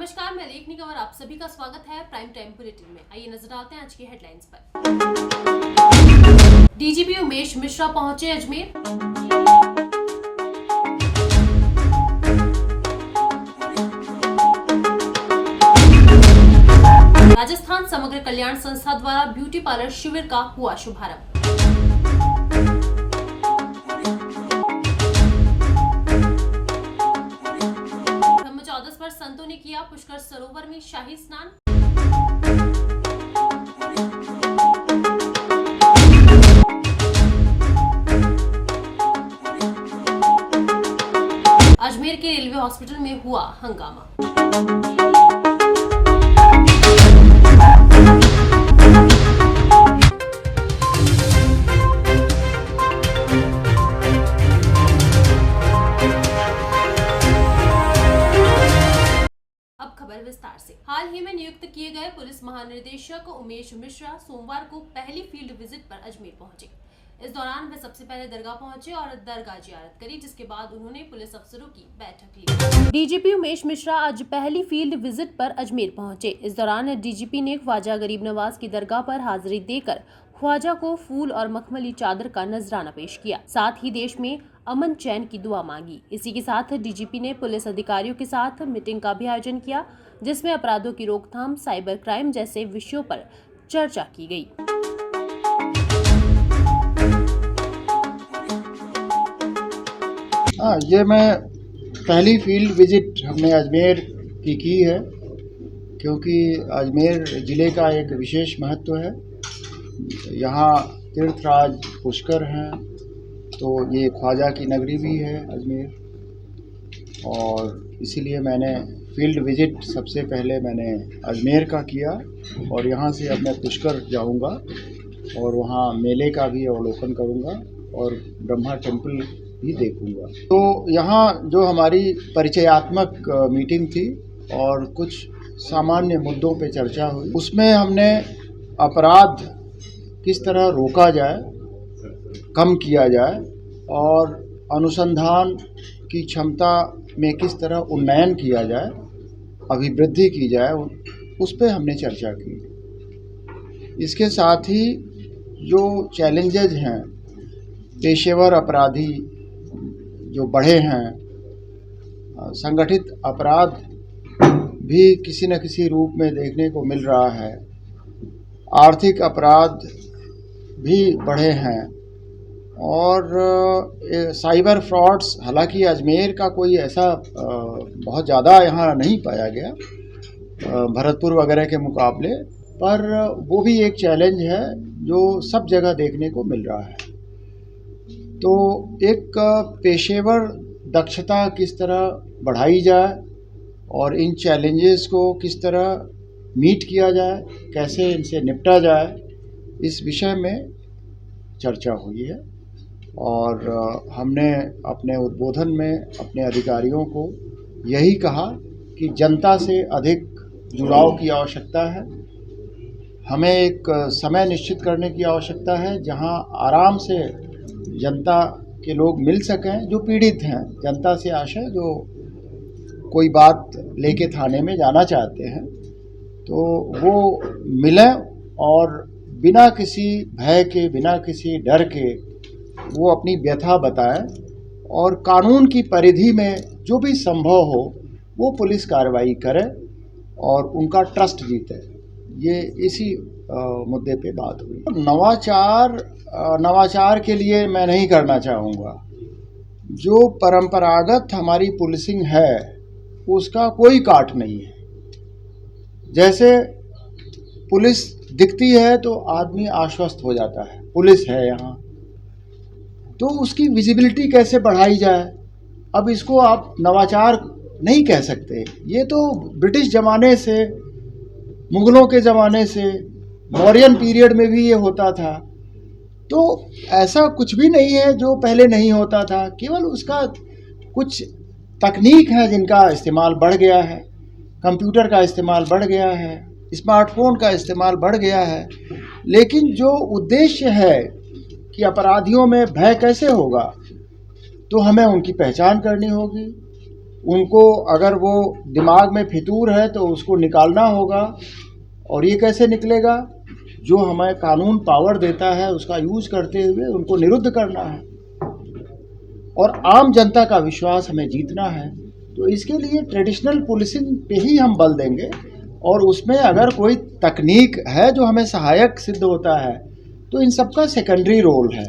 नमस्कार, मैं लेखनिका और आप सभी का स्वागत है प्राइम टाइम बुलेटिन में। आइए नजर डालते हैं आज की हेडलाइंस पर। डीजीपी उमेश मिश्रा पहुंचे अजमेर। राजस्थान समग्र कल्याण संस्था द्वारा ब्यूटी पार्लर शिविर का हुआ शुभारंभ। पर संतों ने किया पुष्कर सरोवर में शाही स्नान। अजमेर के रेलवे हॉस्पिटल में हुआ हंगामा। विस्तार से। हाल ही में नियुक्त किए गए पुलिस महानिदेशक उमेश मिश्रा सोमवार को पहली फील्ड विजिट पर अजमेर पहुंचे। इस दौरान वे सबसे पहले दरगाह पहुंचे और दरगाह जियारत करी, जिसके बाद उन्होंने पुलिस अफसरों की बैठक ली। डीजीपी उमेश मिश्रा आज पहली फील्ड विजिट पर अजमेर पहुंचे। इस दौरान डीजीपी ने ख्वाजा गरीब नवाज की दरगाह पर हाजिरी देकर ख्वाजा को फूल और मखमली चादर का नजराना पेश किया। साथ ही देश में अमन चैन की दुआ मांगी। इसी के साथ डीजीपी ने पुलिस अधिकारियों के साथ मीटिंग का भी आयोजन किया, जिसमें अपराधों की रोकथाम, साइबर क्राइम जैसे विषयों पर चर्चा की गई। ये मैं पहली फील्ड विजिट हमने अजमेर की है, क्योंकि अजमेर ज़िले का एक विशेष महत्व है। यहाँ तीर्थराज पुष्कर हैं, तो ये ख्वाजा की नगरी भी है अजमेर, और इसीलिए मैंने फील्ड विजिट सबसे पहले मैंने अजमेर का किया। और यहाँ से अब मैं पुष्कर जाऊँगा और वहाँ मेले का भी अवलोकन करूँगा और ब्रह्मा टेम्पल भी देखूँगा। तो यहाँ जो हमारी परिचयात्मक मीटिंग थी और कुछ सामान्य मुद्दों पे चर्चा हुई, उसमें हमने अपराध किस तरह रोका जाए, कम किया जाए और अनुसंधान की क्षमता में किस तरह उन्नयन किया जाए, अभिवृद्धि की जाए, उस पे हमने चर्चा की। इसके साथ ही जो चैलेंजेज हैं, पेशेवर अपराधी जो बढ़े हैं, संगठित अपराध भी किसी न किसी रूप में देखने को मिल रहा है, आर्थिक अपराध भी बढ़े हैं और साइबर फ्रॉड्स, हालांकि अजमेर का कोई ऐसा बहुत ज़्यादा यहाँ नहीं पाया गया भरतपुर वगैरह के मुकाबले, पर वो भी एक चैलेंज है जो सब जगह देखने को मिल रहा है। तो एक पेशेवर दक्षता किस तरह बढ़ाई जाए और इन चैलेंजेस को किस तरह मीट किया जाए, कैसे इनसे निपटा जाए, इस विषय में चर्चा हुई है। और हमने अपने उद्बोधन में अपने अधिकारियों को यही कहा कि जनता से अधिक जुड़ाव की आवश्यकता है। हमें एक समय निश्चित करने की आवश्यकता है जहां आराम से जनता के लोग मिल सकें, जो पीड़ित हैं। जनता से आशय जो कोई बात लेके थाने में जाना चाहते हैं, तो वो मिलें और बिना किसी भय के, बिना किसी डर के वो अपनी व्यथा बताएं और कानून की परिधि में जो भी संभव हो वो पुलिस कार्रवाई करे और उनका ट्रस्ट जीते। ये इसी मुद्दे पे बात हुई। नवाचार के लिए मैं नहीं करना चाहूँगा। जो परंपरागत हमारी पुलिसिंग है उसका कोई काट नहीं है। जैसे पुलिस दिखती है तो आदमी आश्वस्त हो जाता है, पुलिस है यहाँ, तो उसकी विजिबिलिटी कैसे बढ़ाई जाए। अब इसको आप नवाचार नहीं कह सकते। ये तो ब्रिटिश ज़माने से, मुग़लों के ज़माने से, मौर्यन पीरियड में भी ये होता था। तो ऐसा कुछ भी नहीं है जो पहले नहीं होता था, केवल उसका कुछ तकनीक है जिनका इस्तेमाल बढ़ गया है। कंप्यूटर का इस्तेमाल बढ़ गया है, स्मार्टफोन का इस्तेमाल बढ़ गया है, लेकिन जो उद्देश्य है कि अपराधियों में भय कैसे होगा, तो हमें उनकी पहचान करनी होगी, उनको अगर वो दिमाग में फितूर है तो उसको निकालना होगा। और ये कैसे निकलेगा? जो हमें कानून पावर देता है उसका यूज करते हुए उनको निरुद्ध करना है और आम जनता का विश्वास हमें जीतना है। तो इसके लिए ट्रेडिशनल पुलिसिंग पे ही हम बल देंगे और उसमें अगर कोई तकनीक है जो हमें सहायक सिद्ध होता है तो इन सबका सेकेंडरी रोल है।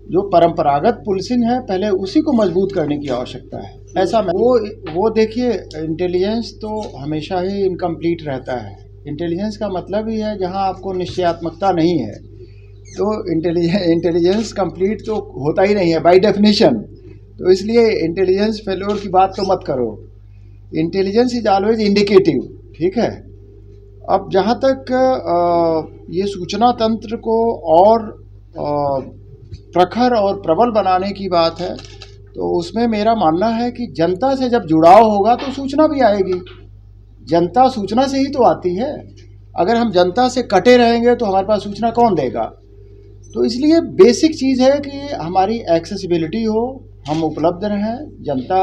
जो परंपरागत पुलिसिंग है पहले उसी को मजबूत करने की आवश्यकता है। ऐसा वो देखिए, इंटेलिजेंस तो हमेशा ही इनकम्प्लीट रहता है। इंटेलिजेंस का मतलब ही है जहां आपको निश्चयात्मकता नहीं है, तो इंटेलिजेंस कंप्लीट तो होता ही नहीं है बाय डेफिनेशन। तो इसलिए इंटेलिजेंस फेल्योर की बात तो मत करो। इंटेलिजेंस इज ऑलवेज इंडिकेटिव, ठीक है। अब जहाँ तक ये सूचना तंत्र को और प्रखर और प्रबल बनाने की बात है, तो उसमें मेरा मानना है कि जनता से जब जुड़ाव होगा तो सूचना भी आएगी। जनता सूचना से ही तो आती है। अगर हम जनता से कटे रहेंगे तो हमारे पास सूचना कौन देगा? तो इसलिए बेसिक चीज़ है कि हमारी एक्सेसिबिलिटी हो, हम उपलब्ध रहें। जनता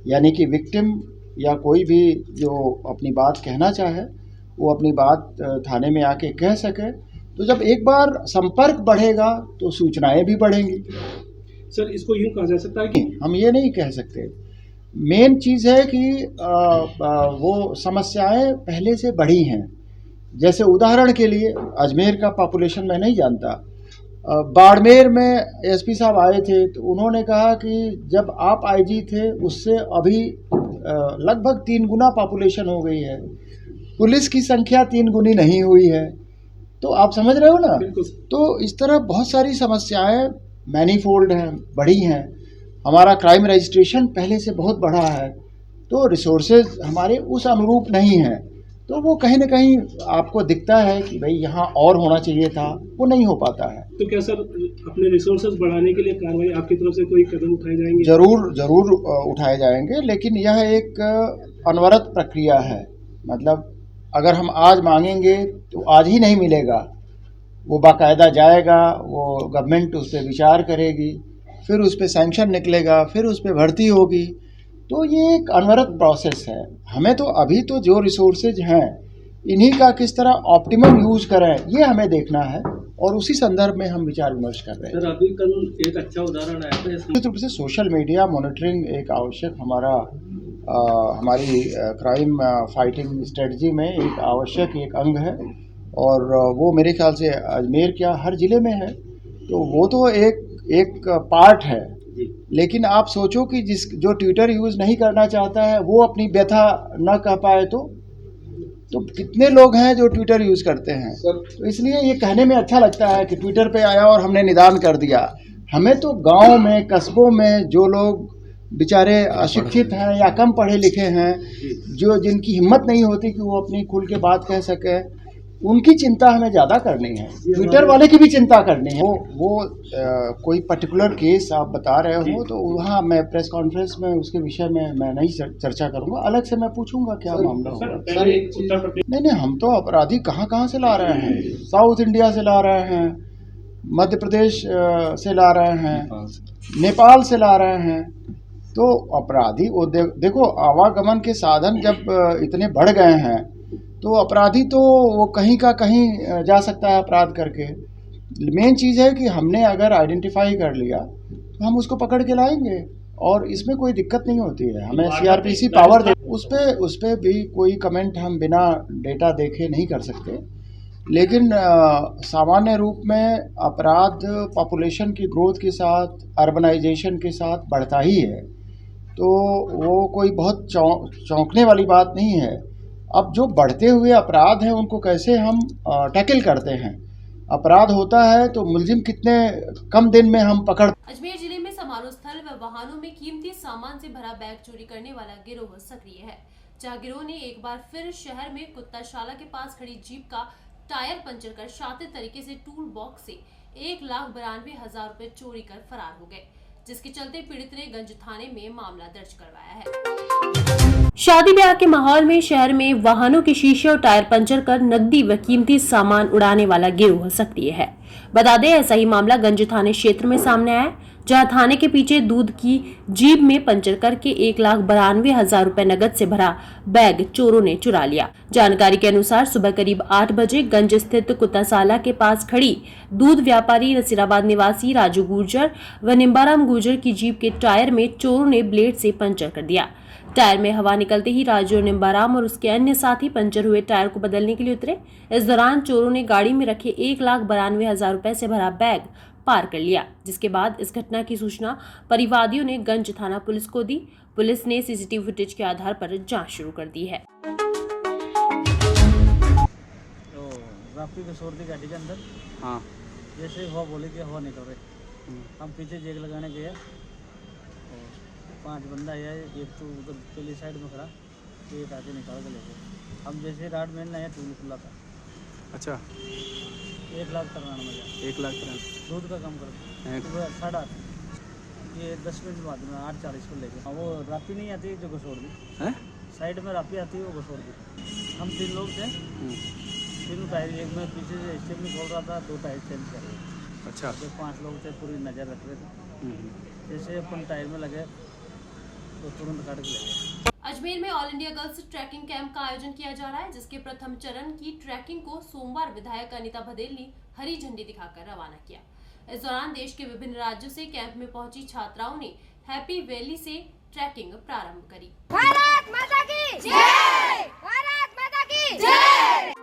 यानी कि विक्टिम या कोई भी जो अपनी बात कहना चाहे वो अपनी बात थाने में आके कह सके। तो जब एक बार संपर्क बढ़ेगा तो सूचनाएं भी बढ़ेंगी। सर, इसको यूँ कहा जा सकता है कि हम ये नहीं कह सकते। मेन चीज़ है कि वो समस्याएं पहले से बढ़ी हैं। जैसे उदाहरण के लिए अजमेर का पॉपुलेशन मैं नहीं जानता, बाड़मेर में एसपी साहब आए थे तो उन्होंने कहा कि जब आप आईजी थे उससे अभी लगभग 3 गुना पॉपुलेशन हो गई है, पुलिस की संख्या 3 गुनी नहीं हुई है। तो आप समझ रहे हो ना। तो इस तरह बहुत सारी समस्याएं मैनीफोल्ड हैं, बढ़ी हैं। हमारा क्राइम रजिस्ट्रेशन पहले से बहुत बढ़ा है, तो रिसोर्सेज हमारे उस अनुरूप नहीं हैं। तो वो कहीं ना कहीं आपको दिखता है कि भाई यहाँ और होना चाहिए था, वो नहीं हो पाता है। तो क्या सर अपने रिसोर्सेज बढ़ाने के लिए कार्रवाई आपकी तरफ से कोई कदम उठाए जाएंगे? जरूर उठाए जाएंगे, लेकिन यह एक अनवरत प्रक्रिया है। मतलब अगर हम आज मांगेंगे तो आज ही नहीं मिलेगा, वो बाकायदा जाएगा, वो गवर्नमेंट उस पर विचार करेगी, फिर उस पर सैंक्शन निकलेगा, फिर उस पर भर्ती होगी। तो ये एक अनवरत प्रोसेस है। हमें तो अभी तो जो रिसोर्सेज हैं इन्हीं का किस तरह ऑप्टिमम यूज करें ये हमें देखना है और उसी संदर्भ में हम विचार विमर्श कर रहे हैं। सर, अभी कल एक अच्छा उदाहरण आया था। निश्चित रूप से सोशल मीडिया मॉनिटरिंग एक आवश्यक हमारी क्राइम फाइटिंग स्ट्रेटजी में एक आवश्यक एक अंग है और वो मेरे ख्याल से अजमेर क्या हर ज़िले में है। तो वो तो एक पार्ट है। लेकिन आप सोचो कि जो ट्विटर यूज़ नहीं करना चाहता है वो अपनी व्यथा न कह पाए तो कितने लोग हैं जो ट्विटर यूज़ करते हैं। तो इसलिए ये कहने में अच्छा लगता है कि ट्विटर पे आया और हमने निदान कर दिया। हमें तो गांव में, कस्बों में जो लोग बेचारे अशिक्षित हैं या कम पढ़े लिखे हैं, जिनकी हिम्मत नहीं होती कि वो अपनी खुल के बात कह सके, उनकी चिंता हमें ज़्यादा करनी है। ट्विटर वाले की भी चिंता करनी है। वो कोई पर्टिकुलर केस आप बता रहे हो तो वहाँ मैं प्रेस कॉन्फ्रेंस में उसके विषय में मैं नहीं चर्चा करूँगा। अलग से मैं पूछूंगा क्या मामला होगा। नहीं, हम तो अपराधी कहाँ से ला रहे हैं। साउथ इंडिया से ला रहे हैं, मध्य प्रदेश से ला रहे हैं, नेपाल से ला रहे हैं। तो अपराधी वो देखो, आवागमन के साधन जब इतने बढ़ गए हैं तो अपराधी तो वो कहीं का कहीं जा सकता है अपराध करके। मेन चीज़ है कि हमने अगर आइडेंटिफाई कर लिया तो हम उसको पकड़ के लाएंगे और इसमें कोई दिक्कत नहीं होती है। हमें सीआरपीसी पावर दे, उस पे भी कोई कमेंट हम बिना डेटा देखे नहीं कर सकते। लेकिन सामान्य रूप में अपराध पॉपुलेशन की ग्रोथ के साथ, अर्बनाइजेशन के साथ बढ़ता ही है। तो वो कोई बहुत चौंकने वाली बात नहीं है। अब जो बढ़ते हुए अपराध हैं उनको कैसे हम टैकल करते हैं। अपराध होता है तो मुलजिम कितने कम दिन में हम पकड़। अजमेर जिले में समारोह स्थल व वाहनों में कीमती सामान से भरा बैग चोरी करने वाला गिरोह सक्रिय है, जहां गिरोह ने एक बार फिर शहर में कुत्ताशाला के पास खड़ी जीप का टायर पंचर कर शातिर तरीके से टूल बॉक्स से 1,92,000 रुपए चोरी कर फरार हो गए, जिसके चलते पीड़ित ने गंज थाने में मामला दर्ज करवाया है। शादी ब्याह के माहौल में शहर में वाहनों के शीशे और टायर पंचर कर नकदी व कीमती सामान उड़ाने वाला गिरोह सक्रिय है। बता दें, ऐसा ही मामला गंज थाने क्षेत्र में सामने आया, जहां थाने के पीछे दूध की जीप में पंचर करके 1,92,000 रुपए नकद से भरा बैग चोरों ने चुरा लिया। जानकारी के अनुसार सुबह करीब 8 बजे गंज स्थित कुत्तासाला के पास खड़ी दूध व्यापारी नसीराबाद निवासी राजू गुर्जर व निम्बाराम गुर्जर की जीप के टायर में चोरों ने ब्लेड से पंचर कर दिया। टायर में हवा निकलते ही राजू और निम्बाराम और उसके अन्य साथी पंचर हुए टायर को बदलने के लिए उतरे। इस दौरान चोरों ने गाड़ी में रखे 1,92,000 रुपए से भरा बैग पार कर लिया, जिसके बाद इस घटना की सूचना परिवादियों ने गंज थाना पुलिस को दी। पुलिस ने सीसीटीवी फुटेज के आधार पर जांच शुरू कर दी है। तो राफी किशोर की गाड़ी के अंदर हाँ जैसे हवा बोले कि हवा निकल रही, हम पीछे जेक लगाने गए और 5 बंदा आया, एक तो उधर पहली साइड में खड़ा, एक आगे निकाल के ले गए। हम जैसे राड में नया टूल खुला था। अच्छा 1,93,000 1,93,000 दूध का काम करते हैं। सुबह 8:30 ये 10 मिनट बाद में 8:40 को लेके वो राफी नहीं आती जो घसोड़ दी, हैं? साइड में राफी आती है वो घसोड़ दी। हम 3 लोग थे, तीनों टायर, एक में पीछे से स्टेप में खोल रहा था, 2 टायर चेंज कर रहे थे। अच्छा जो 5 लोग थे पूरी नज़र रख रहे थे। जैसे अपन टायर में लगे तो तुरंत काट के ले गए। अजमेर में all India girls trekking camp का आयोजन किया जा रहा है, जिसके प्रथम चरण की ट्रैकिंग को सोमवार विधायक अनीता भदेल ने हरी झंडी दिखाकर रवाना किया। इस दौरान देश के विभिन्न राज्यों से कैंप में पहुंची छात्राओं ने हैप्पी वैली से ट्रैकिंग प्रारंभ करी। भारत माता की जय! भारत माता की जय!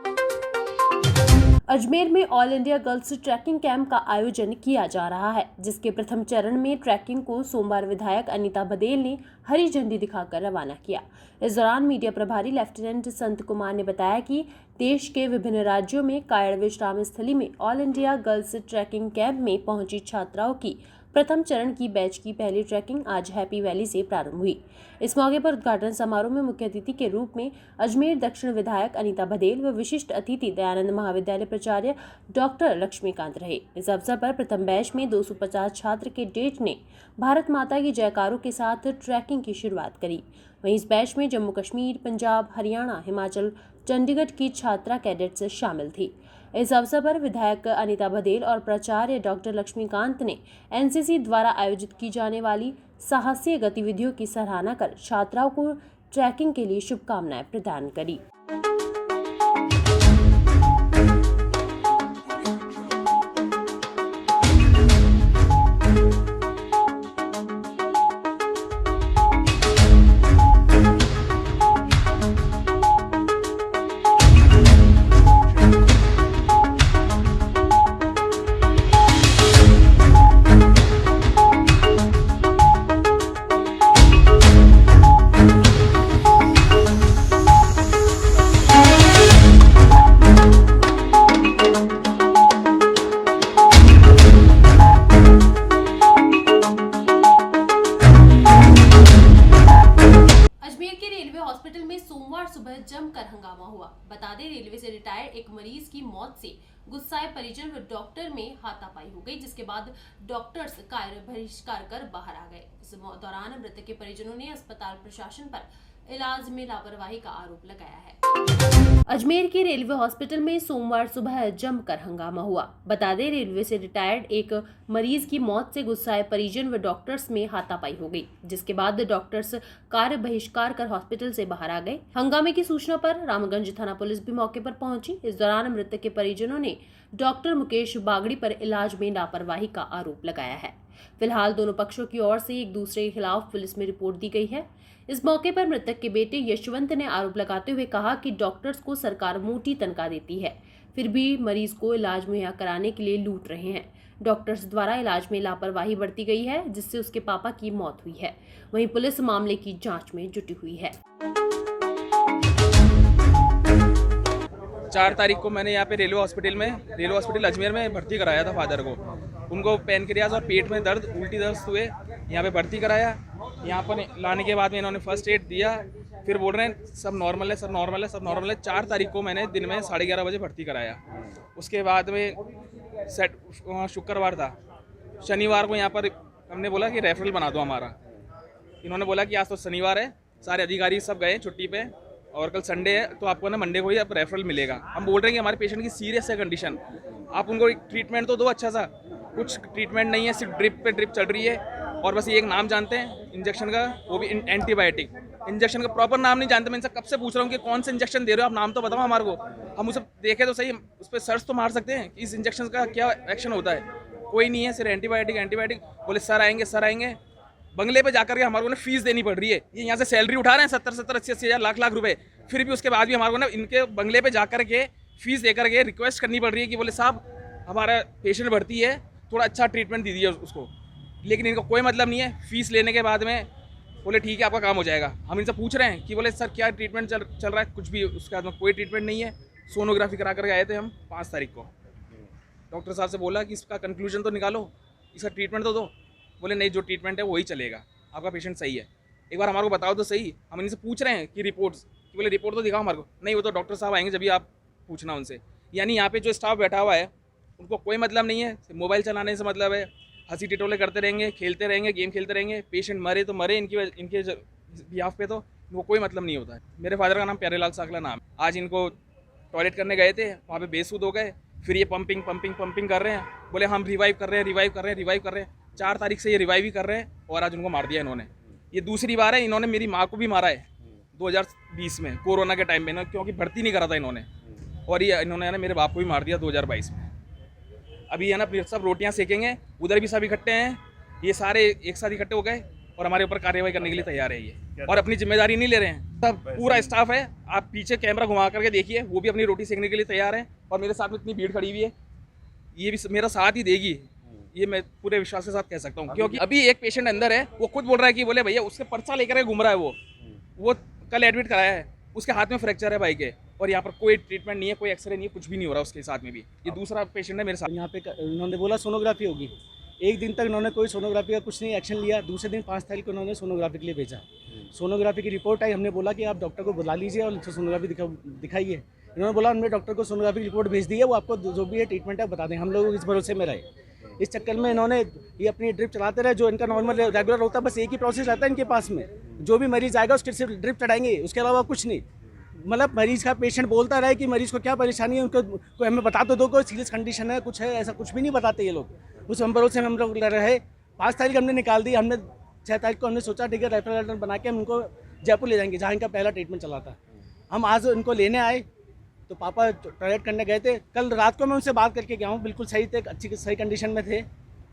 अजमेर में all India girls trekking camp का आयोजन किया जा रहा है, जिसके प्रथम चरण में ट्रैकिंग को सोमवार विधायक अनीता भदेल ने हरी झंडी दिखाकर रवाना किया। इस दौरान मीडिया प्रभारी लेफ्टिनेंट संत कुमार ने बताया कि देश के विभिन्न राज्यों में कायड़ विश्राम स्थली में all India girls trekking camp में पहुंची छात्राओं की प्रथम चरण की बैच की पहली ट्रैकिंग आज हैप्पी वैली से प्रारंभ हुई। इस मौके पर उद्घाटन समारोह में मुख्य अतिथि के रूप में अजमेर दक्षिण विधायक अनीता भदेल व विशिष्ट अतिथि दयानंद महाविद्यालय प्राचार्य डॉक्टर लक्ष्मीकांत रहे। इस अवसर पर प्रथम बैच में 250 छात्र के डेट ने भारत माता की जयकारों के साथ ट्रैकिंग की शुरुआत करी। वहीं इस बैच में जम्मू कश्मीर, पंजाब, हरियाणा, हिमाचल, चंडीगढ़ की छात्रा कैडेट्स शामिल थी। इस अवसर पर विधायक अनीता भदेल और प्राचार्य डॉक्टर लक्ष्मीकांत ने एनसीसी द्वारा आयोजित की जाने वाली साहसिक गतिविधियों की सराहना कर छात्राओं को ट्रैकिंग के लिए शुभकामनाएं प्रदान करी। हॉस्पिटल में सोमवार सुबह जमकर हंगामा हुआ। बता दें, रेलवे से रिटायर्ड एक मरीज की मौत से गुस्साए परिजन व डॉक्टर में हाथापाई हो गई, जिसके बाद डॉक्टर्स कार्य बहिष्कार कर बाहर आ गए। इस दौरान मृतक के परिजनों ने अस्पताल प्रशासन पर इलाज में लापरवाही का आरोप लगाया है। अजमेर के रेलवे हॉस्पिटल में सोमवार सुबह जमकर हंगामा हुआ। बता दें, रेलवे से रिटायर्ड एक मरीज की मौत से गुस्साए परिजन व डॉक्टर्स में हाथापाई हो गई, जिसके बाद डॉक्टर्स कार्य बहिष्कार कर हॉस्पिटल से बाहर आ गए। हंगामे की सूचना पर रामगंज थाना पुलिस भी मौके पर पहुंची। इस दौरान मृतक के परिजनों ने डॉक्टर मुकेश बागड़ी पर इलाज में लापरवाही का आरोप लगाया है। फिलहाल दोनों पक्षों की ओर से एक दूसरे के खिलाफ पुलिस में रिपोर्ट दी गई है। इस मौके पर मृतक के बेटे यशवंत ने आरोप लगाते हुए कहा कि डॉक्टर्स को सरकार मोटी तनख्वाह देती है, फिर भी मरीज को इलाज मुहैया कराने के लिए लूट रहे हैं। डॉक्टर्स द्वारा इलाज में लापरवाही बरती गई है, जिससे उसके पापा की मौत हुई है। वहीं पुलिस मामले की जांच में जुटी हुई है। 4 तारीख को मैंने यहाँ पे रेलवे हॉस्पिटल अजमेर में भर्ती कराया था फादर को। उनको पैनक्रियाज और पेट में दर्द, उल्टी दर्द हुए, यहाँ पे भर्ती कराया। यहाँ पर लाने के बाद में इन्होंने फर्स्ट एड दिया, फिर बोल रहे हैं सब नॉर्मल है, सब नॉर्मल है, सब नॉर्मल है। 4 तारीख को मैंने दिन में 11:30 बजे भर्ती कराया। उसके बाद में शुक्रवार था, शनिवार को यहाँ पर हमने बोला कि रेफरल बना दो हमारा। इन्होंने बोला कि आज तो शनिवार है, सारे अधिकारी सब गए छुट्टी पे और कल संडे है, तो आपको ना मंडे को ही अब रेफरल मिलेगा। हम बोल रहे हैं कि हमारे पेशेंट की सीरियस है कंडीशन, आप उनको ट्रीटमेंट तो दो अच्छा सा। कुछ ट्रीटमेंट नहीं है, सिर्फ ड्रिप पे ड्रिप चल रही है और बस ये एक नाम जानते हैं इंजेक्शन का, वो भी एंटीबायोटिक। इंजेक्शन का प्रॉपर नाम नहीं जानते। मैं इनसे कब से पूछ रहा हूँ कि कौन से इंजेक्शन दे रहे हो आप, नाम तो बताओ हमारे को, हम उसे देखें तो सही, उस पर सर्च तो मार सकते हैं कि इस इंजेक्शन का क्या एक्शन होता है। कोई नहीं है, सिर्फ एंटीबायोटिक। बोले सर आएंगे। बंगले पे जाकर के हमारे को ना फीस देनी पड़ रही है। ये यहाँ से सैलरी उठा रहे हैं 70-70, 80-80 हज़ार, लाख रुपए, फिर भी उसके बाद भी हमारे को ना इनके बंगले पे जाकर के फीस दे करके रिक्वेस्ट करनी पड़ रही है कि बोले साहब हमारा पेशेंट भर्ती है, थोड़ा अच्छा ट्रीटमेंट दीजिए उसको। लेकिन इनका कोई मतलब नहीं है। फीस लेने के बाद में बोले ठीक है आपका काम हो जाएगा। हम इनसे पूछ रहे हैं कि बोले सर क्या ट्रीटमेंट चल रहा है, कुछ भी उसके बाद में कोई ट्रीटमेंट नहीं है। सोनोग्राफी करा करके आए थे हम 5 तारीख को। डॉक्टर साहब से बोला कि इसका कंक्लूजन तो निकालो, इसका ट्रीटमेंट तो दो। बोले नहीं, जो ट्रीटमेंट है वही चलेगा, आपका पेशेंट सही है, एक बार हमारे को बताओ तो सही। हम इनसे पूछ रहे हैं कि रिपोर्ट्स, कि बोले रिपोर्ट तो दिखाओ हमारे को। नहीं, वो तो डॉक्टर साहब आएंगे जब भी आप पूछना उनसे। यानी यहाँ पे जो स्टाफ बैठा हुआ है उनको कोई मतलब नहीं है, मोबाइल चलाने से मतलब है, हंसी टिटोले करते रहेंगे, खेलते रहेंगे, गेम खेलते रहेंगे। पेशेंट मरे तो मरे, इनके बिहाफ पे तो इनको कोई मतलब नहीं होता है। मेरे फादर का नाम प्यारेलाल साकला नाम। आज इनको टॉयलेट करने गए थे, वहाँ पे बेसुध हो गए, फिर ये पंपिंग कर रहे हैं। बोले हम रिवाइव कर रहे हैं। 4 तारीख से ये रिवाइव ही कर रहे हैं और आज उनको मार दिया इन्होंने। ये दूसरी बार है, इन्होंने मेरी माँ को भी मारा है 2020 में, कोरोना के टाइम में ना, क्योंकि भर्ती नहीं करा था इन्होंने। और ये इन्होंने ना मेरे बाप को भी मार दिया 2022 में। अभी है ना सब रोटियां सेकेंगे, उधर भी सब इकट्ठे हैं, ये सारे एक साथ इकट्ठे हो गए और हमारे ऊपर कार्रवाई करने के लिए तैयार है ये, और अपनी जिम्मेदारी नहीं ले रहे हैं। सब पूरा स्टाफ है, आप पीछे कैमरा घुमा करके देखिए, वो भी अपनी रोटी सेकने के लिए तैयार है। और मेरे साथ में इतनी भीड़ खड़ी हुई है, ये भी मेरा साथ ही देगी, ये मैं पूरे विश्वास के साथ कह सकता हूँ। क्योंकि अभी एक पेशेंट अंदर है, वो खुद बोल रहा है कि बोले भैया उसके पर्चा लेकर घूम रहा है, वो कल एडमिट कराया है, उसके हाथ में फ्रैक्चर है भाई के, और यहाँ पर कोई ट्रीटमेंट नहीं है, कोई एक्सरे नहीं है, कुछ भी नहीं हो रहा उसके साथ में भी। ये दूसरा पेशेंट है मेरे साथ। यहाँ पे उन्होंने बोला सोनोग्राफी होगी, एक दिन तक इन्होंने कोई सोनोग्राफी का कुछ नहीं एक्शन लिया। दूसरे दिन 5 तारीख को उन्होंने सोनोग्राफी के लिए भेजा। सोनोग्राफी की रिपोर्ट आई, हमने बोला कि आप डॉक्टर को बुला लीजिए और सोनोग्राफी दिखाइए। इन्होंने बोला हमने डॉक्टर को सोनोग्राफी की रिपोर्ट भेज दी है, वो आपको जो भी है ट्रीटमेंट है बता दें। हम लोग इस भरोसे में रहे। इस चक्कर में इन्होंने ये अपनी ड्रिप चलाते रहे, जो इनका नॉर्मल रेगुलर होता है, बस एक ही प्रोसेस रहता है इनके पास में, जो भी मरीज आएगा उसके सिर्फ ड्रिप चढ़ाएंगे, उसके अलावा कुछ नहीं। मतलब मरीज का पेशेंट बोलता रहे कि मरीज को क्या परेशानी है, उनको कोई हमें बता तो दो, कोई सीरियस कंडीशन है, कुछ है, ऐसा कुछ भी नहीं बताते ये लोग। उस भरोसे में हम लोग रहे। 5 तारीख हमने निकाल दी, हमने 6 तारीख को हमने सोचा ठीक है रेफरल लेटर बना के हम इनको जयपुर ले जाएंगे, जहाँ इनका पहला ट्रीटमेंट चला था। हम आज इनको लेने आए तो पापा टॉयलेट करने गए थे। कल रात को मैं उनसे बात करके गया हूँ, बिल्कुल सही थे, सही कंडीशन में थे।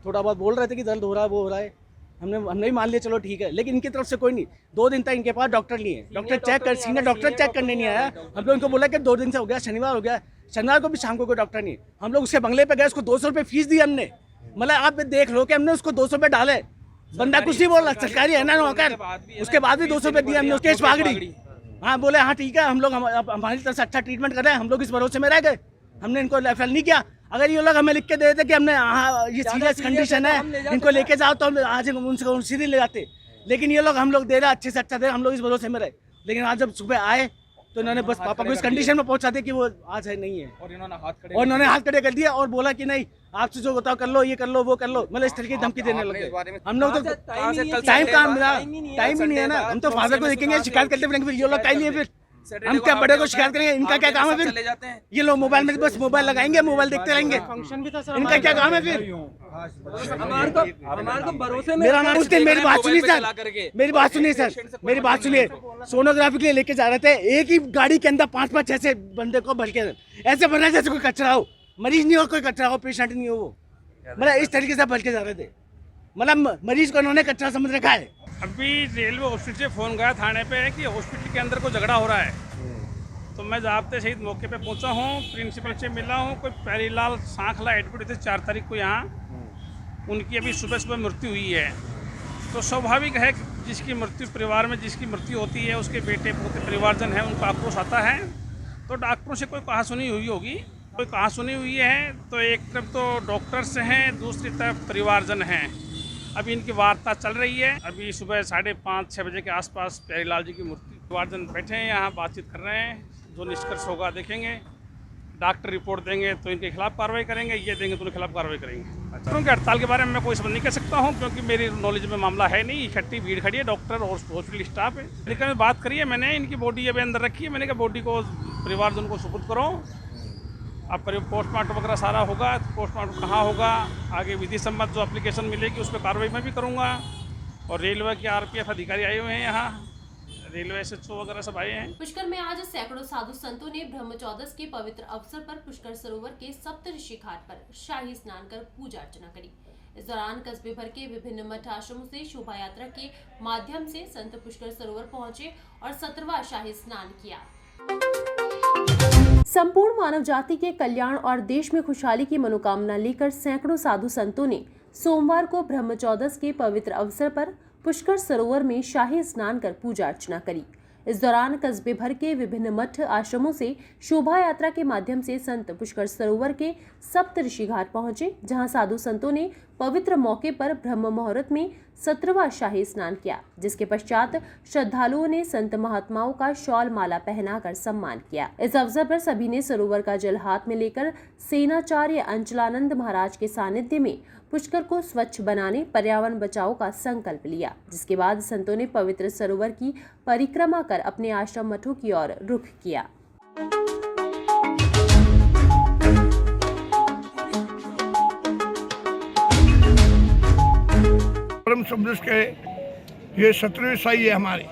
थोड़ा बहुत बोल रहे थे कि दर्द हो रहा है, वो हो रहा है, हमने भी मान लिया चलो ठीक है। लेकिन इनकी तरफ से कोई नहीं। 2 दिन तक इनके पास डॉक्टर नहीं है, सीनियर डॉक्टर चेक करने नहीं आया। हम लोग इनको बोला कि 2 दिन से हो गया, शनिवार हो गया, शनिवार को भी शाम को कोई डॉक्टर नहीं। हम लोग उसके बंगले पे गए, उसको 200 रुपये फीस दी हमने। मतलब आप देख लो कि हमने उसको 200 रुपये डाले, बंदा कुछ नहीं बोल रहा, सरकारी है ना नौकर, उसके बाद भी 200 रुपये दिए हमने, केस भागड़ी। हाँ बोले हाँ ठीक है, हम लोग हमारी तरफ से अच्छा ट्रीटमेंट कर रहे हैं, हम लोग इस भरोसे में रह गए, हमने इनको रेफरल नहीं किया। अगर ये लोग हमें लिख के दे देते कि हमने हाँ ये सीरियस कंडीशन है, इनको लेके जाओ, तो हम आज उनसे सीधे ले जाते। लेकिन ये लोग हम लोग दे रहे अच्छे से अच्छा दे, हम लोग इस भरोसे में रहे। लेकिन आज जब सुबह आए तो इन्होंने बस पापा को इस कंडीशन में पहुंचा दिया कि वो आज है नहीं है, और इन्होंने हाथ खड़े कर दिया और बोला कि नहीं आपसे जो बताओ कर लो, ये कर लो, वो कर लो। मतलब इस तरीके की धमकी देने लगे। हम लोग तो टाइम कहाँ मिला, टाइम ही नहीं है ना। हम तो फादर को देखेंगे, शिकायत करते फिरेंगे, फिर ये लोग कहीं नहीं है, फिर हम क्या बड़े को शिकायत करेंगे। इनका क्या काम है फिर? ये लोग मोबाइल में बस मोबाइल लगाएंगे, मोबाइल देखते रहेंगे। फंक्शन भी था सर, इनका क्या काम है फिर? हमारे को भरोसे में मेरा नाम उसके, मेरी बात सुनिए सर, मेरी बात सुनिए सर, मेरी बात सुनिए। सोनोग्राफी के लिए लेके जा रहे थे, एक ही गाड़ी के अंदर 5-5 ऐसे बंदे को भर के, ऐसे भर रहे जैसे कोई कचरा हो, मरीज नहीं हो, कोई कचरा हो, पेशेंट नहीं हो, वो मतलब इस तरीके से भर के जा रहे थे। मतलब मरीज को उन्होंने कचरा समझ रखा है। अभी रेलवे हॉस्पिटल से फ़ोन गया थाने पे कि हॉस्पिटल के अंदर कोई झगड़ा हो रहा है, तो मैं ज़ाब्ते सहित मौके पे पहुंचा हूं, प्रिंसिपल से मिला हूं। कोई प्यारीलाल सांखला एडमिट थे 4 तारीख को यहाँ, उनकी अभी सुबह मृत्यु हुई है। तो स्वाभाविक है कि जिसकी मृत्यु परिवार में जिसकी मृत्यु होती है, उसके बेटे पोते परिवारजन हैं, उनको आक्रोश आता है। तो डॉक्टरों से कोई कहासुनी हुई होगी, कोई कहासुनी हुई है। तो एक तरफ तो डॉक्टर्स हैं, दूसरी तरफ परिवारजन हैं। अभी इनकी वार्ता चल रही है। अभी सुबह 5:30-6 बजे के आसपास प्यारीलाल जी की मूर्ति परिवारजन बैठे हैं यहाँ, बातचीत कर रहे हैं। जो निष्कर्ष होगा देखेंगे, डॉक्टर रिपोर्ट देंगे तो इनके खिलाफ कार्रवाई करेंगे, ये देंगे तो उनके खिलाफ कार्रवाई करेंगे। डॉक्टरों के हड़ताल के बारे में मैं कोई समझ नहीं कर सकता हूँ, क्योंकि मेरी नॉलेज में मामला है नहीं। इकट्ठी भीड़ खड़ी है, डॉक्टर और हॉस्पिटल स्टाफ है। लेकिन बात करिए, मैंने इनकी बॉडी अभी अंदर रखी है, मैंने कहा बॉडी को परिवारजन को सुपुर्द करो, अब पर पोस्टमार्टम वगैरह सारा होगा, तो पोस्टमार्टम कहाँ होगा, आगे विधि सम्मत जो एप्लीकेशन मिलेगी उस पर कार्रवाई मैं भी करूँगा। और रेलवे के RPF अधिकारी आए हुए हैं, यहाँ रेलवे SHO वगैरह सब आए हैं। पुष्कर में आज सैकड़ों साधु संतों ने ब्रह्म चौदस के पवित्र अवसर पर पुष्कर सरोवर के सप्तऋषि घाट पर शाही स्नान कर पूजा अर्चना करी। इस दौरान कस्बे भर के विभिन्न मठ आश्रमों से शोभा यात्रा के माध्यम से संत पुष्कर सरोवर पहुंचे और 17वां शाही स्नान किया। संपूर्ण मानव जाति के कल्याण और देश में खुशहाली की मनोकामना लेकर सैकड़ों साधु संतों ने सोमवार को ब्रह्म चौदस के पवित्र अवसर पर पुष्कर सरोवर में शाही स्नान कर पूजा अर्चना करी। इस दौरान कस्बे भर के विभिन्न मठ आश्रमों से शोभा यात्रा के माध्यम से संत पुष्कर सरोवर के सप्तऋषि घाट पहुंचे, जहां साधु संतों ने पवित्र मौके पर ब्रह्म मुहूर्त में 17वां शाही स्नान किया, जिसके पश्चात श्रद्धालुओं ने संत महात्माओं का शॉल माला पहनाकर सम्मान किया। इस अवसर पर सभी ने सरोवर का जल हाथ में लेकर सेनाचार्य अंचलानंद महाराज के सानिध्य में पुष्कर को स्वच्छ बनाने, पर्यावरण बचाओ का संकल्प लिया, जिसके बाद संतों ने पवित्र सरोवर की परिक्रमा कर अपने आश्रम मठों की ओर रुख किया। ब्रह्म चौदस के ये 17वीं शाही है हमारी।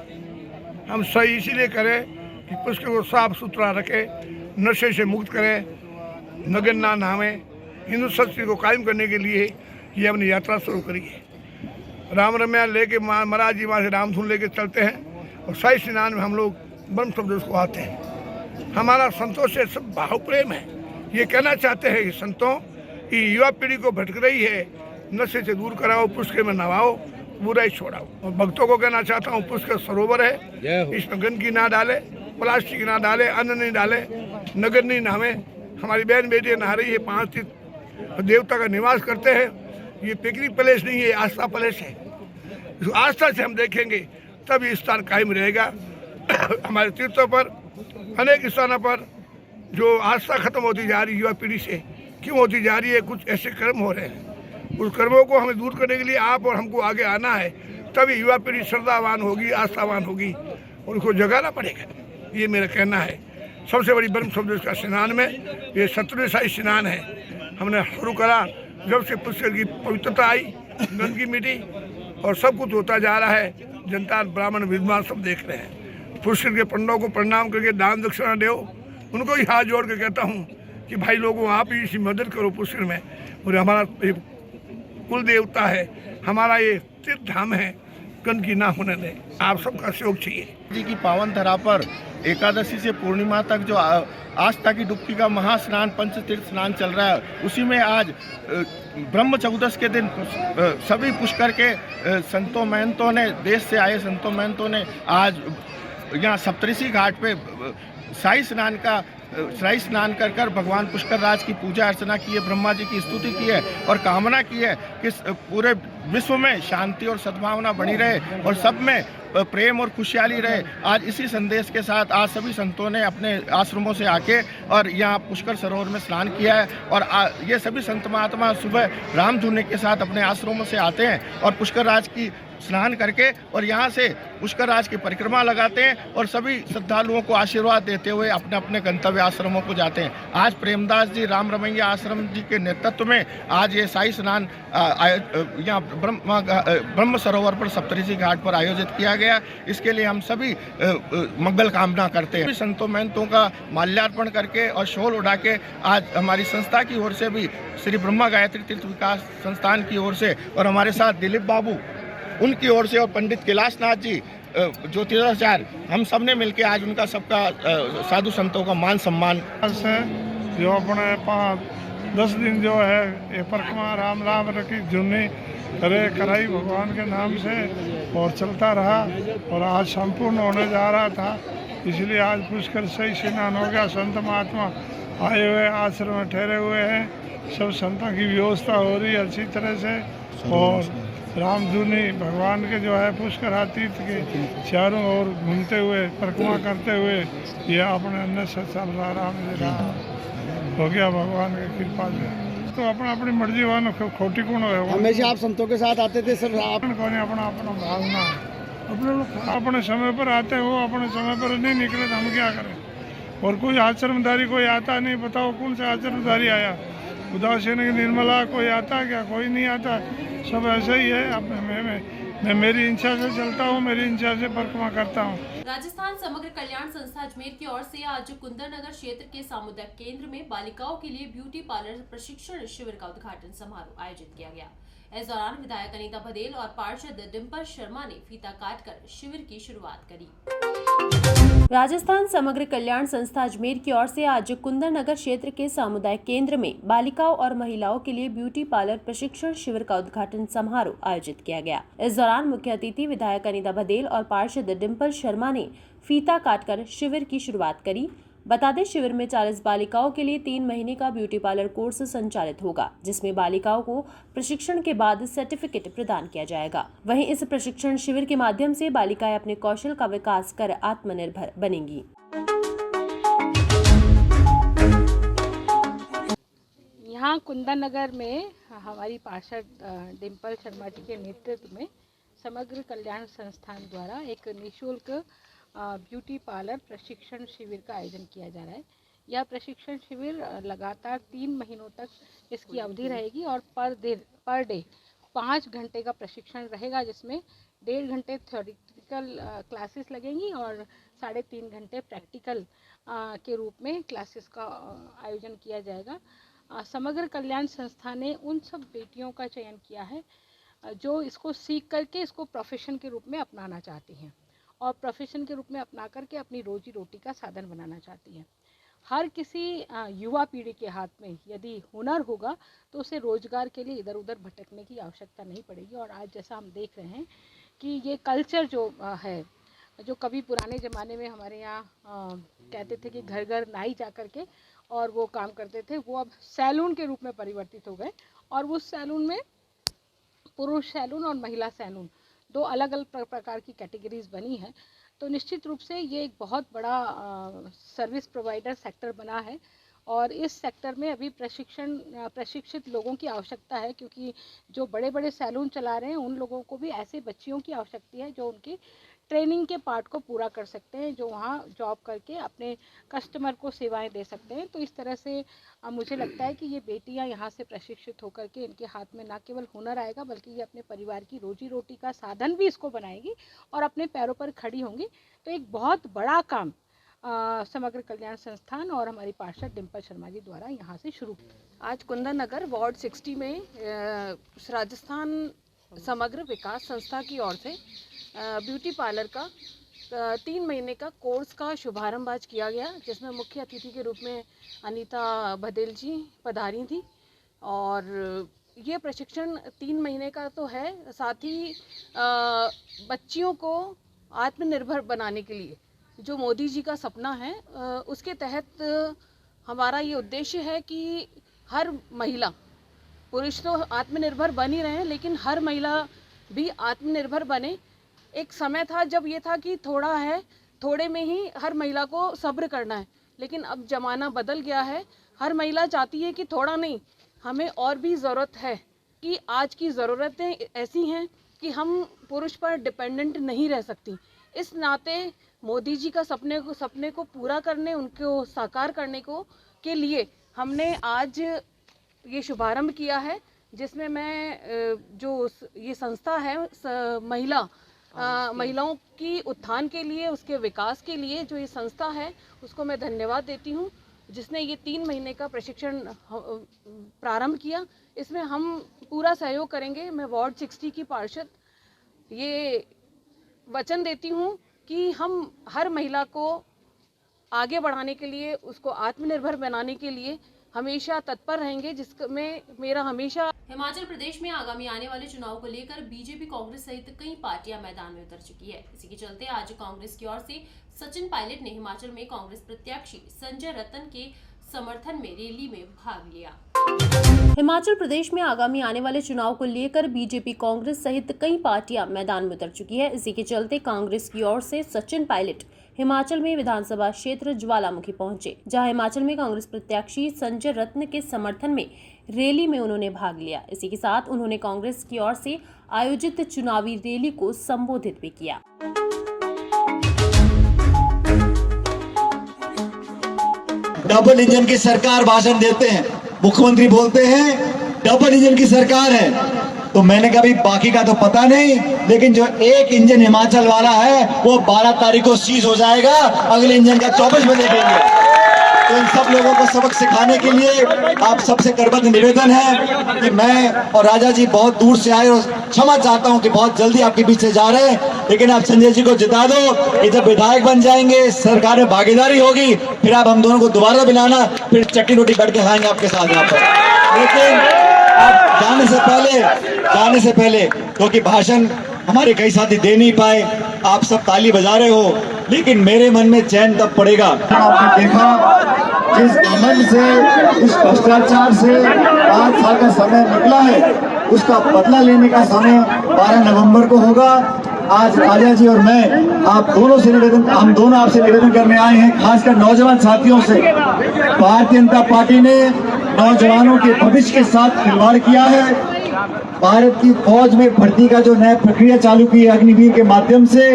हम सही इसीलिए करें कि पुष्कर को साफ सुथरा रखे, नशे से मुक्त करें, नगर ना नहावे। हिंदू संस्कृति को कायम करने के लिए ये हमने यात्रा शुरू करी है। राम रम्या लेके महाराज जी वहाँ से रामधुन लेके चलते हैं और शाही स्नान में हम लोग ब्रह्म चौदस को आते हैं। हमारा संतों से सब भाव प्रेम है। ये कहना चाहते हैं कि संतों की युवा पीढ़ी को भटक रही है, नशे से दूर कराओ, पुष्कर में नहाओ, बुराई छोड़ाओ। और भक्तों को कहना चाहता हूँ, पुष्कर सरोवर है, इसमें गंदगी ना डाले, प्लास्टिक ना डाले, अन्न नहीं डाले, नगर नहीं नहावे। हमारी बहन बेटियाँ नहा रही है, 5 तीर्थ देवता का निवास करते हैं। ये पिकनिक प्लेस नहीं है, आस्था प्लेस है। इस आस्था से हम देखेंगे तब ये स्थान कायम रहेगा। हमारे तीर्थों पर अनेक स्थानों पर जो आस्था खत्म होती जा रही है युवा पीढ़ी से, क्यों होती जा रही है? कुछ ऐसे कर्म हो रहे हैं। उस कर्मों को हमें दूर करने के लिए आप और हमको आगे आना है, तभी युवा पीढ़ी श्रद्धावान होगी, आस्थावान होगी और उसको जगाना पड़ेगा। ये मेरा कहना है। सबसे बड़ी ब्रह्म चौदस का स्नान में ये 17वें शाही स्नान है। हमने शुरू करा जब से पुष्कर की पवित्रता आई, गंदगी मिटी और सब कुछ होता जा रहा है। जनता, ब्राह्मण, विद्वान सब देख रहे हैं। पुष्कर के पंडों को प्रणाम करके दान दक्षिणा दो। उनको ही हाथ जोड़ के कहता हूँ कि भाई लोगों, आप ही इसी मदद करो पुष्कर में। और हमारा कुल देवता है, हमारा ये तीर्थ धाम है, गंदगी ना होने दें। आप सबका सहयोग चाहिए। जी की पावन धरा पर एकादशी से पूर्णिमा तक जो आस्था की डुबकी का महास्नान, पंचतीर्थ स्नान चल रहा है, उसी में आज ब्रह्म चौदस के दिन सभी पुष्कर के संतों महंतों ने, देश से आए संतों महंतों ने आज यहाँ सप्तऋषि घाट पे शाही स्नान कर कर भगवान पुष्कर राज की पूजा अर्चना की है, ब्रह्मा जी की स्तुति की है और कामना की है कि पूरे विश्व में शांति और सद्भावना बनी रहे और सब में प्रेम और खुशहाली रहे। आज इसी संदेश के साथ आज सभी संतों ने अपने आश्रमों से आके और यहाँ पुष्कर सरोवर में स्नान किया है। और ये सभी संत महात्मा सुबह राम धुने के साथ अपने आश्रमों से आते हैं और पुष्कर राज की स्नान करके और यहाँ से पुष्कर राज की परिक्रमा लगाते हैं और सभी श्रद्धालुओं को आशीर्वाद देते हुए अपने अपने गंतव्य आश्रमों को जाते हैं। आज प्रेमदास जी राम रमैया आश्रम जी के नेतृत्व में आज ये शाही स्नान यहाँ ब्रह्म सरोवर पर सप्तऋषि घाट पर आयोजित किया गया। इसके लिए हम सभी मंगल कामना करते हैं। संतों महंतों का माल्यार्पण करके और शॉल उड़ा के आज हमारी संस्था की ओर से भी श्री ब्रह्मा गायत्री तीर्थ विकास संस्थान की ओर से और हमारे साथ दिलीप बाबू उनकी ओर से और पंडित कैलाशनाथ जी ज्योतिषाचार्य, हम सब ने मिलकर आज उनका सबका साधु संतों का मान सम्मान से जो अपने 5-10 दिन जो है ये परिक्रमा राम राम रखी जुनी कराई भगवान के नाम से और चलता रहा और आज संपूर्ण होने जा रहा था। इसलिए आज पुष्कर सही स्नान हो गया। संत महात्मा आए हुए आश्रम में ठहरे हुए हैं। सब संतों की व्यवस्था हो रही है अच्छी तरह से और रामधुनी भगवान के जो है पुष्कर तीर्थ के चारों ओर घूमते हुए परिक्रमा करते हुए ये अपने अन्य से चल रहा राम जी राम हो गया भगवान की कृपा से। तो अपना अपनी मर्जी वाला खोटी कौन है? हमेशा आप संतों के साथ आते थे सर? आप कौन अपना अपना भावना है। अपने लोग अपने समय पर आते हैं, वो अपने समय पर नहीं निकले तो हम क्या करें? और कोई आश्रमधारी कोई आता नहीं, बताओ कौन सा आश्रमधारी आया? उदासीन की निर्मला कोई आता क्या? कोई नहीं आता, सब ऐसे ही है। अब मैं मेरी इच्छा से चलता हूँ, मेरी इच्छा से परिक्रमा करता हूँ। राजस्थान समग्र कल्याण संस्था अजमेर की ओर से आज कुंदरनगर क्षेत्र के सामुदायिक केंद्र में बालिकाओं के लिए ब्यूटी पार्लर प्रशिक्षण शिविर का उद्घाटन समारोह आयोजित किया गया। इस दौरान विधायक अनीता बघेल और पार्षद डिम्पल शर्मा ने फीता काटकर शिविर की शुरुआत करी। राजस्थान समग्र कल्याण संस्था अजमेर की ओर से आज कुंदरनगर क्षेत्र के सामुदायिक केंद्र में बालिकाओं और महिलाओं के लिए ब्यूटी पार्लर प्रशिक्षण शिविर का उद्घाटन समारोह आयोजित किया गया। इस दौरान मुख्य अतिथि विधायक अनीता बघेल और पार्षद डिम्पल शर्मा ने फीता काटकर शिविर की शुरुआत करी। बता दें, शिविर में 40 बालिकाओं के लिए 3 महीने का ब्यूटी पार्लर कोर्स संचालित होगा, जिसमें बालिकाओं को प्रशिक्षण के बाद सर्टिफिकेट प्रदान किया जाएगा। वहीं इस प्रशिक्षण शिविर के माध्यम से बालिकाएं अपने कौशल का विकास कर आत्मनिर्भर बनेंगी। यहाँ कुंदननगर में हमारी पार्षद डिम्पल शर्मा जी के नेतृत्व में समग्र कल्याण संस्थान द्वारा एक निःशुल्क ब्यूटी पार्लर प्रशिक्षण शिविर का आयोजन किया जा रहा है। यह प्रशिक्षण शिविर लगातार 3 महीनों तक इसकी अवधि रहेगी और पर डे 5 घंटे का प्रशिक्षण रहेगा, जिसमें 1.5 घंटे थ्योरेटिकल क्लासेस लगेंगी और 3.5 घंटे प्रैक्टिकल के रूप में क्लासेस का आयोजन किया जाएगा। समग्र कल्याण संस्था ने उन सब बेटियों का चयन किया है जो इसको सीख करके इसको प्रोफेशन के रूप में अपनाना चाहती हैं और प्रोफेशन के रूप में अपना करके अपनी रोजी रोटी का साधन बनाना चाहती हैं। हर किसी युवा पीढ़ी के हाथ में यदि हुनर होगा तो उसे रोजगार के लिए इधर उधर भटकने की आवश्यकता नहीं पड़ेगी। और आज जैसा हम देख रहे हैं कि ये कल्चर जो है, जो कभी पुराने ज़माने में हमारे यहाँ कहते थे कि घर घर नाई जा कर के और वो काम करते थे, वो अब सैलून के रूप में परिवर्तित हो गए और उस सैलून में पुरुष सैलून और महिला सैलून 2 अलग अलग प्रकार की कैटेगरीज बनी है। तो निश्चित रूप से ये एक बहुत बड़ा सर्विस प्रोवाइडर सेक्टर बना है और इस सेक्टर में अभी प्रशिक्षित लोगों की आवश्यकता है, क्योंकि जो बड़े बड़े सैलून चला रहे हैं उन लोगों को भी ऐसे बच्चियों की आवश्यकता है जो उनकी ट्रेनिंग के पार्ट को पूरा कर सकते हैं, जो वहाँ जॉब करके अपने कस्टमर को सेवाएं दे सकते हैं। तो इस तरह से मुझे लगता है कि ये बेटियां यहाँ से प्रशिक्षित होकर के इनके हाथ में न केवल हुनर आएगा बल्कि ये अपने परिवार की रोजी रोटी का साधन भी इसको बनाएगी और अपने पैरों पर खड़ी होंगी। तो एक बहुत बड़ा काम समग्र कल्याण संस्थान और हमारी पार्षद डिम्पल शर्मा जी द्वारा यहाँ से शुरू किया। आज कुंदननगर वार्ड 60 में राजस्थान समग्र विकास संस्था की ओर से ब्यूटी पार्लर का 3 महीने का कोर्स का शुभारंभ आज किया गया, जिसमें मुख्य अतिथि के रूप में अनीता बघेल जी पधारी थी। और ये प्रशिक्षण 3 महीने का तो है, साथ ही बच्चियों को आत्मनिर्भर बनाने के लिए जो मोदी जी का सपना है, उसके तहत हमारा ये उद्देश्य है कि हर महिला, पुरुष तो आत्मनिर्भर बन ही रहे हैं लेकिन हर महिला भी आत्मनिर्भर बने। एक समय था जब ये था कि थोड़ा है, थोड़े में ही हर महिला को सब्र करना है, लेकिन अब ज़माना बदल गया है। हर महिला चाहती है कि थोड़ा नहीं, हमें और भी ज़रूरत है, कि आज की ज़रूरतें ऐसी हैं कि हम पुरुष पर डिपेंडेंट नहीं रह सकती। इस नाते मोदी जी का सपने को पूरा करने, उनको साकार करने के लिए हमने आज ये शुभारंभ किया है, जिसमें मैं जो ये संस्था है महिलाओं की उत्थान के लिए, उसके विकास के लिए जो ये संस्था है उसको मैं धन्यवाद देती हूँ, जिसने ये 3 महीने का प्रशिक्षण प्रारंभ किया। इसमें हम पूरा सहयोग करेंगे। मैं वार्ड 60 की पार्षद ये वचन देती हूँ कि हम हर महिला को आगे बढ़ाने के लिए, उसको आत्मनिर्भर बनाने के लिए हमेशा तत्पर रहेंगे, जिसमें मेरा हमेशा। हिमाचल प्रदेश में आगामी आने वाले चुनाव को लेकर बीजेपी, कांग्रेस सहित कई पार्टियां मैदान में उतर चुकी है। इसी के चलते आज कांग्रेस की ओर से सचिन पायलट ने हिमाचल में कांग्रेस प्रत्याशी संजय रतन के समर्थन में रैली में भाग लिया। हिमाचल प्रदेश में आगामी आने वाले चुनाव को लेकर बीजेपी, कांग्रेस सहित कई पार्टियां मैदान में उतर चुकी है। इसी के चलते कांग्रेस की ओर से सचिन पायलट हिमाचल में विधानसभा क्षेत्र ज्वालामुखी पहुंचे, जहां हिमाचल में कांग्रेस प्रत्याशी संजय रत्न के समर्थन में रैली में उन्होंने भाग लिया। इसी के साथ उन्होंने कांग्रेस की ओर से आयोजित चुनावी रैली को संबोधित भी किया। डबल इंजन की सरकार भाषण देते हैं, मुख्यमंत्री बोलते हैं डबल इंजन की सरकार है। तो मैंने कहा भाई बाकी का तो पता नहीं, लेकिन जो एक इंजन हिमाचल वाला है वो 12 तारीख को सीज हो जाएगा, अगले इंजन का 24 में देखेंगे। तो इन सब लोगों को सबक सिखाने के लिए आप सबसे करबद्ध निवेदन है कि मैं और राजा जी बहुत दूर से आए और क्षमा चाहता हूं कि बहुत जल्दी आपके बीच से जा रहे हैं, लेकिन आप संजय जी को जिता दो कि जब विधायक बन जाएंगे, सरकार में भागीदारी होगी, फिर आप हम दोनों को दोबारा बुलाना, फिर चटनी रोटी बैठ के खाएंगे आपके साथ यहाँ पर। लेकिन आप जाने से पहले क्योंकि भाषण हमारे कई साथी दे नहीं पाए, आप सब ताली बजा रहे हो, लेकिन मेरे मन में चैन तब पड़ेगा। आपने देखा जिस घमंड से, इस भ्रष्टाचार से 5 साल का समय निकला है, उसका बदला लेने का समय 12 नवंबर को होगा। आज राजा जी और मैं आप दोनों से निवेदन, हम दोनों आपसे निवेदन करने आए हैं, खासकर नौजवान साथियों से। भारतीय जनता पार्टी ने नौजवानों के भविष्य के साथ खिलवाड़ किया है। भारत की फौज में भर्ती का जो नया प्रक्रिया चालू की है अग्निवीर के माध्यम से,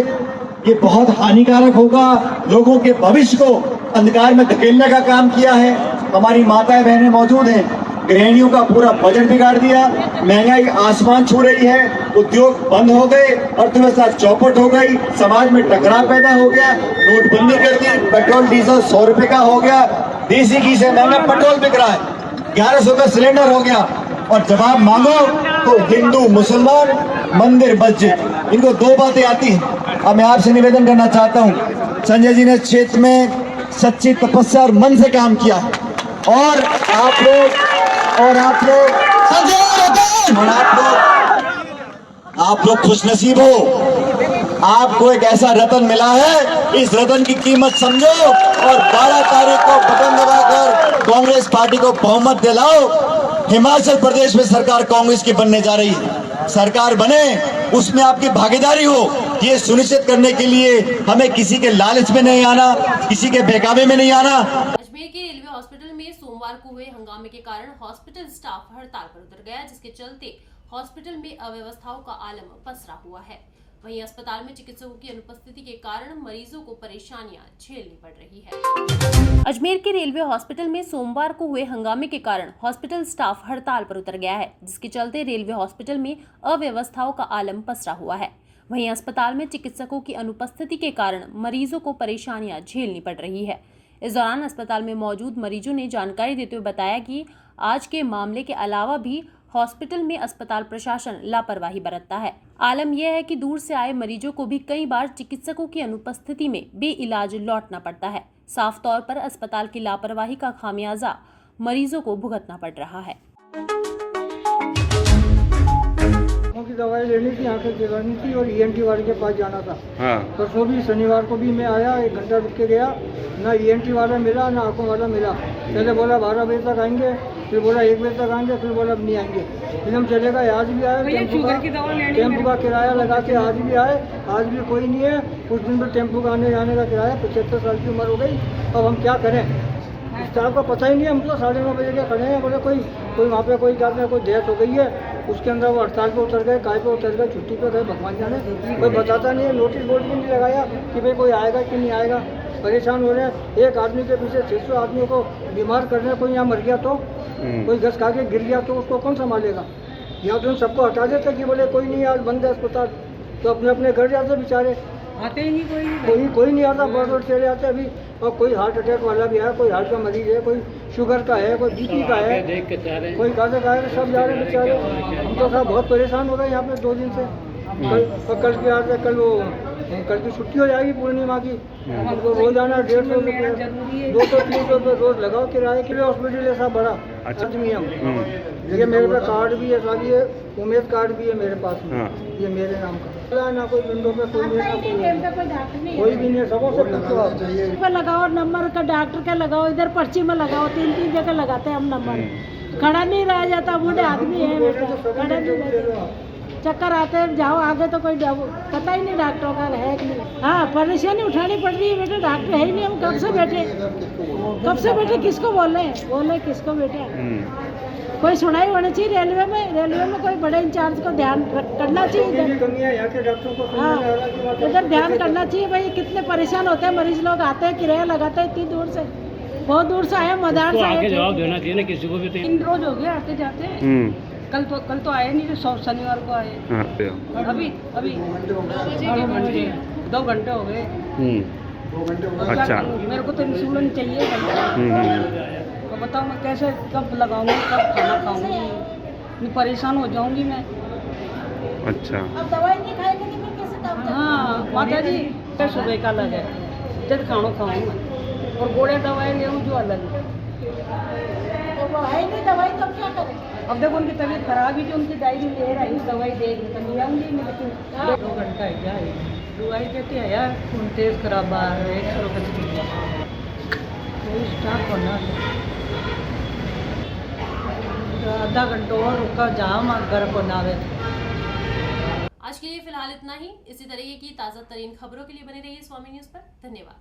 ये बहुत हानिकारक होगा। लोगों के भविष्य को अंधकार में धकेलने का काम किया है। हमारी माताएं बहनें मौजूद हैं, गृहिणियों का पूरा बजट बिगाड़ दिया, महंगाई आसमान छू रही है, उद्योग बंद हो गए, अर्थव्यवस्था चौपट हो गई, समाज में टकराव पैदा हो गया, नोटबंदी कर दी, पेट्रोल डीजल 100 रुपए का हो गया, देसी घी से महंगा पेट्रोल बिक रहा है, 1100 का सिलेंडर हो गया। और जवाब मांगो तो हिंदू मुसलमान मंदिर मस्जिद, इनको 2 बातें आती हैं। अब मैं आपसे निवेदन करना चाहता हूँ, संजय जी ने क्षेत्र में सच्ची तपस्या और मन से काम किया है, और आप लोग खुशनसीब हो, आपको एक ऐसा रतन मिला है, इस रतन की कीमत समझो और 12 तारीख को बटन दबाकर कांग्रेस पार्टी को बहुमत दिलाओ। हिमाचल प्रदेश में सरकार कांग्रेस की बनने जा रही है, सरकार बने उसमें आपकी भागीदारी हो, ये सुनिश्चित करने के लिए हमें किसी के लालच में नहीं आना, किसी के बहकावे में नहीं आना। अजमेर के रेलवे हॉस्पिटल में सोमवार को हुए हंगामे के कारण हॉस्पिटल स्टाफ हड़ताल पर उतर गया, जिसके चलते हॉस्पिटल में अव्यवस्थाओं का आलम पसरा हुआ है। वहीं अस्पताल में चिकित्सकों की अनुपस्थिति के कारण मरीजों को परेशानियां झेलनी पड़ रही है। अजमेर के रेलवे हॉस्पिटल में सोमवार को हुए हंगामे के कारण हॉस्पिटल स्टाफ हड़ताल पर उतर गया है, जिसके चलते रेलवे हॉस्पिटल में अव्यवस्थाओं का आलम पसरा हुआ है। वहीं अस्पताल में चिकित्सकों की अनुपस्थिति के कारण मरीजों को परेशानियां झेलनी पड़ रही है। इस दौरान अस्पताल में मौजूद मरीजों ने जानकारी देते हुए बताया कि आज के मामले के अलावा भी हॉस्पिटल में अस्पताल प्रशासन लापरवाही बरतता है। आलम यह है कि दूर से आए मरीजों को भी कई बार चिकित्सकों की अनुपस्थिति में बेइलाज लौटना पड़ता है। साफ तौर पर अस्पताल की लापरवाही का खामियाजा मरीजों को भुगतना पड़ रहा है। की दवाई लेनी थी, आंखें दिखानी थी और ENT वाले के पास जाना था। परसों भी शनिवार को भी मैं आया, 1 घंटा रुक के गया, ना ENT वाला मिला ना आंखों वाला मिला। पहले बोला 12 बजे तक आएंगे, फिर बोला 1 बजे तक आएंगे, फिर बोला अब नहीं आएंगे। फिर हम चले गए, आज भी आए, टेम्पो का किराया लगा के आज भी आए, आज भी कोई नहीं है। कुछ दिन में टेम्पो का आने जाने का किराया, 75 साल की उम्र हो गई, अब हम क्या करें? स्टाफ का पता ही नहीं है, हम तो 9:30 बजे के खड़े हैं। बोले कोई वहाँ पे कोई कहते हैं कोई डेथ हो गई है, उसके अंदर वो हड़ताल पे उतर गए, काय पे उतर गए, छुट्टी पे गए, भगवान जाने। कोई बताता नहीं है, नोटिस बोर्ड भी नहीं लगाया कि भाई कोई आएगा कि नहीं आएगा। परेशान हो रहे हैं, एक आदमी के पीछे 600 आदमियों को बीमार कर रहे हैं। कोई यहाँ मर गया तो, कोई घस खा के गिर गया तो उसको कौन संभालेगा? यहाँ तो सबको हटा देते कि बोले कोई नहीं, आज बंद है अस्पताल, तो अपने अपने घर जाते बेचारे, आते ही नहीं, कोई नहीं आता, बड़ चले आते अभी। और कोई हार्ट अटैक वाला भी है, कोई हार्ट का मरीज है, कोई शुगर का है, कोई BP का है, कोई कासे का है, सब जा रहे हैं बेचारे। हम तो सब बहुत परेशान हो गए यहाँ पे 2 दिन से। कल के आज कल की छुट्टी हो जाएगी पूर्णिमा की, हमको रोजाना 150 रुपये 200-300 रुपये रोज लगाओ किराए के लिए। हॉस्पिटल ऐसा बड़ा आदमी हम, ये मेरे पे कार्ड भी है, सारी है उमेद कार्ड भी है मेरे पास में, ये मेरे नाम का। ना कोई विंडो पे कोई भी नहीं है, सबों से पूछो। लगाओ नंबर का, डॉक्टर का लगाओ, इधर पर्ची में लगाओ, 3-3 जगह लगाते हैं हम नंबर। खड़ा नहीं रहा जाता, बूढ़े आदमी है, खड़ा नहीं रहते, चक्कर आते हैं, जाओ आगे तो कोई पता ही नहीं डॉक्टरों का है कि नहीं। हाँ, परेशानी उठानी पड़ रही है बेटे, डॉक्टर है ही नहीं, हम कब से बैठे किसको बोले किसको बेटे? कोई सुनाई होनी चाहिए रेलवे में कोई बड़े इंचार्ज को ध्यान करना चाहिए, हाँ इधर ध्यान करना चाहिए। भाई कितने परेशान होते हैं मरीज लोग, आते हैं किराया लगाते हैं इतनी दूर से, बहुत दूर से आए, मदार से आए। जवाब देना चाहिए ना किसी को भी। 3 रोज हो गया आते जाते। कल तो आए नहीं, तो शनिवार को आए। अभी 2 घंटे हो गए। अच्छा, मेरे को तो इंसुलिन चाहिए। तो बताओ मैं कैसे, कब लगाऊंगी, कब खाना खाऊंगी, मैं परेशान हो जाऊंगी मैं। अच्छा, अब दवाई नहीं खाएंगे तो फिर कैसे काम करेंगे? हाँ माता जी, क्या सुबह का अलग है, जब खाना खाऊंगा और गोड़े दवाई ले जो अलग है। तो वो है नहीं दवाई, तो क्या करें? अब देखो उनकी तबीयत खराब ही, जो उनकी डायरी ले रही दवाई देख तो ले आऊंगी मैं, लेकिन 2 घंटा है क्या है दवाई कहती है यार, खून तेज खराब आ रहा है, 100 रुपये स्टार्ट करना। आधा घंटा और रुका जाम घर बनावे। आज के लिए फिलहाल इतना ही। इसी तरीके की ताज़ा तरीन खबरों के लिए बने रहिए स्वामी न्यूज़ पर। धन्यवाद।